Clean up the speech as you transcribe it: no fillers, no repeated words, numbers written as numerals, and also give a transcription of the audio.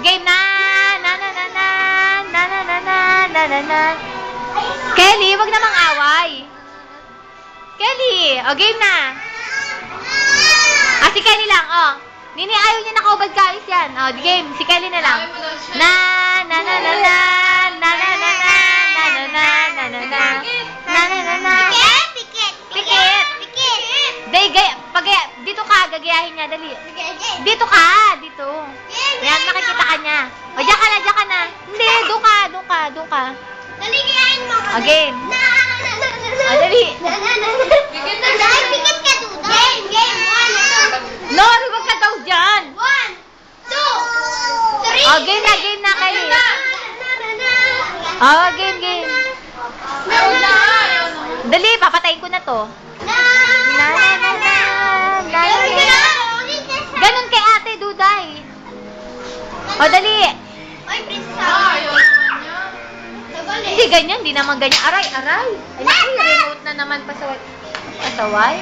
Game na! Na na na na! Na na na na! Na na na! Kelly, wag namang away. Kelly, o game na. Si Kelly lang, Nini, ayaw niya nakaubad kaalis yan. Di game, si Kelly na lang. Na na na na na na na na na na na na na na na na na na. Pikit. Dito ka, gagayahin niya, dali. Dito ka, dito. Yan, makikita ka niya. Diyan ka na. Hindi, doon ka. Dali, gayahin mo. Game. Dali. Pikit ka, Duda. Game. 1, 2. No, wag ka daw dyan. 1, 2, 3. Game na, Kelly. Game. Dali, papatayin ko na to. Na. Ganon kay Ate Duday. Dali. Oy, prinsesa. Hindi ganyan, hindi naman ganyan. Aray. Ay, remote na naman pasaway.